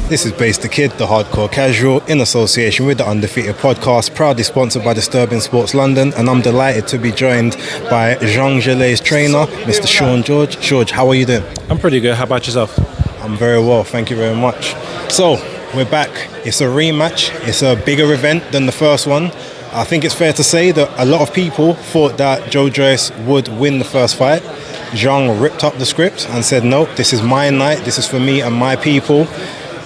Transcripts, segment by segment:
This is BaseDaKID, the hardcore casual, in association with the Undefeated podcast, proudly sponsored by Disturbing Sports London, and I'm delighted to be joined by Zhang's trainer, Mr. Shaun George. George, how are you doing? I'm pretty good. How about yourself? I'm very well, thank you very much. So, we're back. It's a rematch. It's a bigger event than the first one. I think it's fair to say that a lot of people thought that JOYCE would win the first fight. Zhang ripped up the script and said, no, this is my night, this is for me and my people.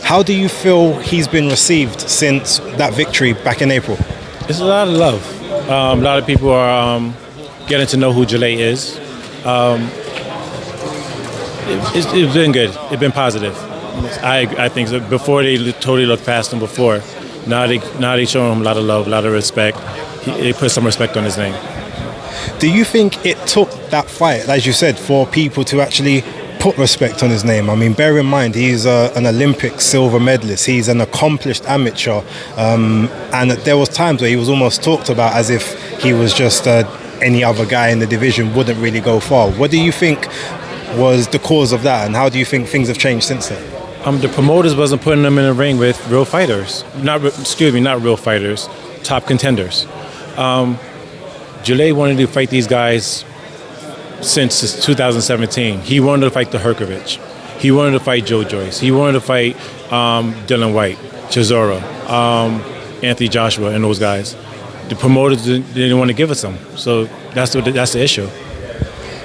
How do you feel he's been received since that victory back in April? It's a lot of love. A lot of people are getting to know who Jalay is. It's been good. It's been positive. I think so. Before they totally looked past him before. Now they show him a lot of love, a lot of respect. They put some respect on his name. Do you think it took that fight, as you said, for people to actually put respect on his name? I mean, bear in mind, he's an Olympic silver medalist. He's an accomplished amateur. And there was times where he was almost talked about as if he was just any other guy in the division, wouldn't really go far. What do you think was the cause of that, and how do you think things have changed since then? The promoters wasn't putting them in the ring with real fighters. Not real fighters, top contenders. Jalay wanted to fight these guys since 2017. He wanted to fight the Herkovich. He wanted to fight JOYCE. He wanted to fight Dylan White, Chisora, Anthony Joshua, and those guys. The promoters didn't want to give us them. So that's the issue.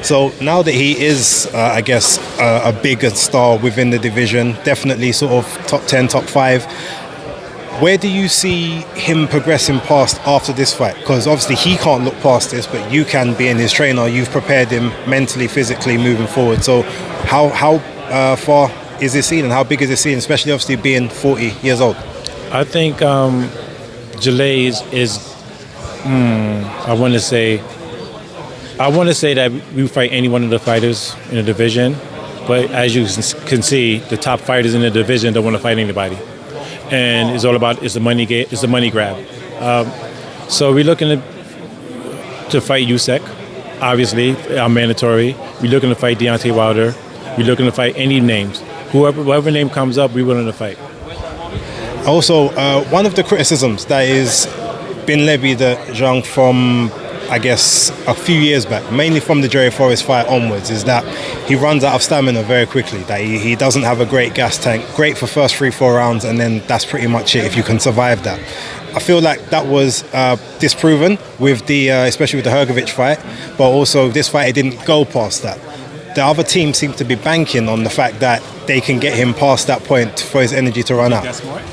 So now that he is, I guess, a bigger star within the division, definitely sort of top 10, top 5, where do you see him progressing past after this fight? Because obviously he can't look past this, but you can, being his trainer. You've prepared him mentally, physically, moving forward. So how far is this ceiling? How big is this ceiling, especially obviously being 40 years old? I think Jalay is I want to say that we fight any one of the fighters in the division, but as you can see, the top fighters in the division don't want to fight anybody, and it's a money grab. So we're looking to fight Usyk, obviously, mandatory. We're looking to fight Deontay Wilder. We're looking to fight any names. Whoever name comes up, we're willing to fight. Also, one of the criticisms that is been levied at Zhang from, I guess, a few years back, mainly from the Jerry Forrest fight onwards, is that he runs out of stamina very quickly, that he doesn't have a great gas tank, great for first 3-4 rounds, and then that's pretty much it if you can survive that. I feel like that was disproven with especially with the Herkovich fight, but also this fight, it didn't go past that. The other team seemed to be banking on the fact that they can get him past that point for his energy to run out. That's smart.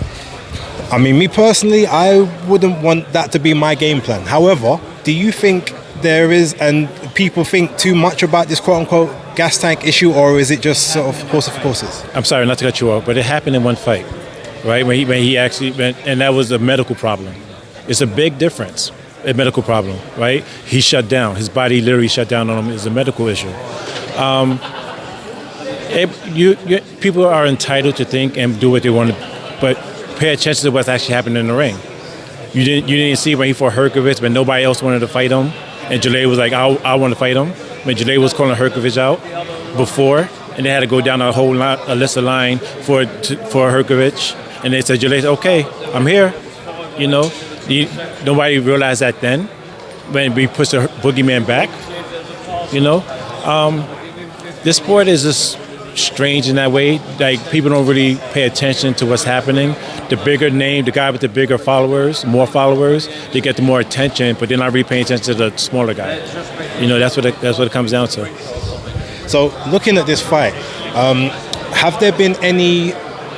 I mean, me personally, I wouldn't want that to be my game plan. However, do you think there is, and people think too much about this quote-unquote gas tank issue, or is it just sort of horse for courses? I'm sorry not to cut you off, but it happened in one fight, right? When he actually went, and that was a medical problem. It's a big difference, a medical problem, right? He shut down. His body literally shut down on him. It's a medical issue. People are entitled to think and do what they want to, but pay attention to what's actually happening in the ring. You didn't see when he fought Herkovich, but nobody else wanted to fight him, and Jalay was like, I want to fight him. When Jalay was calling Herkovich out before, and they had to go down a list of line for Herkovich, and they said, Jalay said, okay, I'm here. You know, nobody realized that then when we pushed the boogeyman back. You know, this sport is just strange in that way. Like, people don't really pay attention to what's happening. The bigger name, the guy with the bigger followers, more followers, they get the more attention, but they're not really paying attention to the smaller guy. You know, that's what it comes down to. So, looking at this fight, have there been any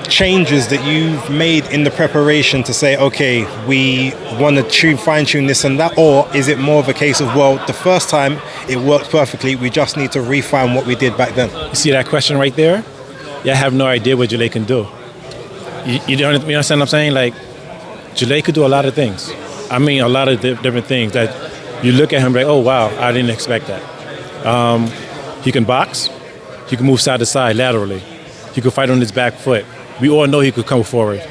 changes that you've made in the preparation to say, okay, we want to fine-tune this and that, or is it more of a case of, well, the first time it worked perfectly, we just need to refine what we did back then? You see that question right there? Yeah, I have no idea what Jalay can do. You understand what I'm saying? Like, Jalay could do a lot of things. I mean, a lot of different things that you look at him like, oh, wow, I didn't expect that. He can box. He can move side to side laterally. He can fight on his back foot. We all know he could come forward.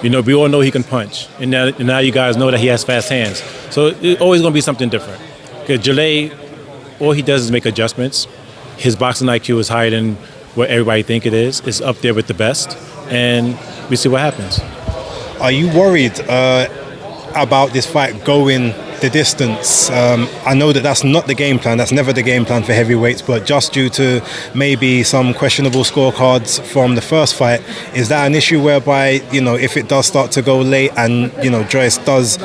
You know, we all know he can punch. And now you guys know that he has fast hands. So it's always going to be something different. Because Jalay, all he does is make adjustments. His boxing IQ is higher than what everybody think it is. It's up there with the best. And we see what happens. Are you worried about this fight going the distance? I know that that's not the game plan. That's never the game plan for heavyweights. But just due to maybe some questionable scorecards from the first fight, is that an issue whereby, you know, if it does start to go late and, you know, Joyce does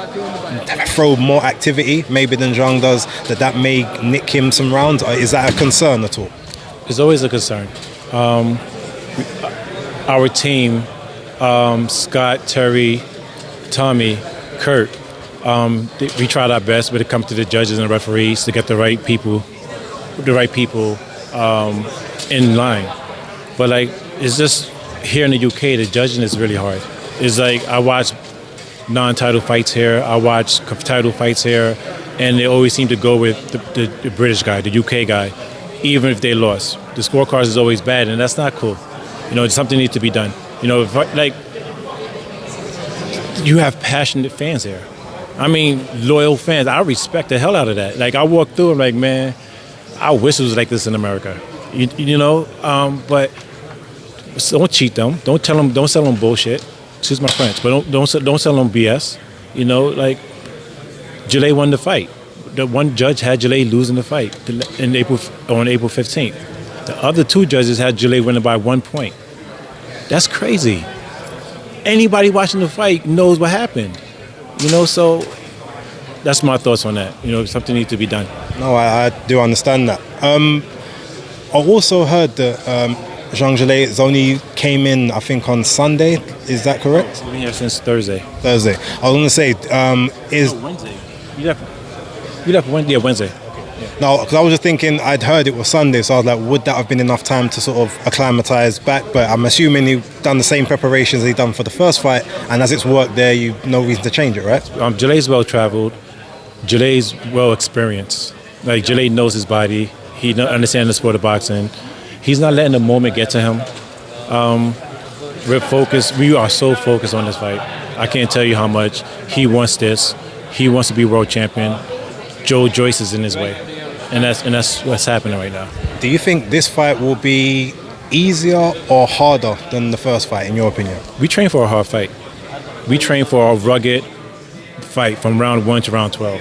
throw more activity maybe than Zhang does, that may nick him some rounds? Or is that a concern at all? It's always a concern. Our team, Scott, Terry, Tommy, Kurt, we tried our best when it comes to the judges and the referees to get the right people in line. But like, it's just here in the UK, the judging is really hard. It's like I watch non-title fights here, I watch title fights here, and they always seem to go with the British guy, the UK guy, even if they lost. The scorecards is always bad, and that's not cool. You know, something needs to be done. You know, like, you have passionate fans here. I mean, loyal fans. I respect the hell out of that. Like, I walk through, I'm like, man, I wish it was like this in America. You know, but don't cheat them. Don't sell them bullshit. Excuse my French, but don't sell them BS. You know, like, Gillet won the fight. The one judge had Gillet losing the fight on April 15th. The other two judges had Gillet winning by 1 point. That's crazy. Anybody watching the fight knows what happened. You know, so that's my thoughts on that. You know, something needs to be done. No, I do understand that. I also heard that Zhang Gillet has only came in, I think, on Sunday. Is that correct? We've been here since Thursday. I was going to say, is... Wednesday. You left Wednesday. No, because I was just thinking, I'd heard it was Sunday, so I was like, would that have been enough time to sort of acclimatise back? But I'm assuming you've done the same preparations he's done for the first fight, and as it's worked there, you've no reason to change it, right? Gillet's well-travelled. Gillet's well-experienced. Like, Gillet knows his body. He understands the sport of boxing. He's not letting the moment get to him. We're focused. We are so focused on this fight. I can't tell you how much. He wants this. He wants to be world champion. JOYCE is in his way, and that's what's happening right now. Do you think this fight will be easier or harder than the first fight, in your opinion? We train for a hard fight. We train for a rugged fight from round 1 to round 12.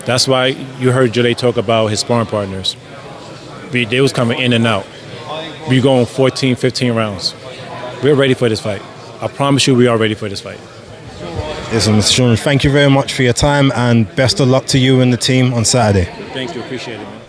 That's why you heard Gillet talk about his sparring partners. They was coming in and out. We going 14, 15 rounds. We're ready for this fight. I promise you we are ready for this fight. Listen, Mr. Shaun, thank you very much for your time, and best of luck to you and the team on Saturday. Thank you. Appreciate it, man.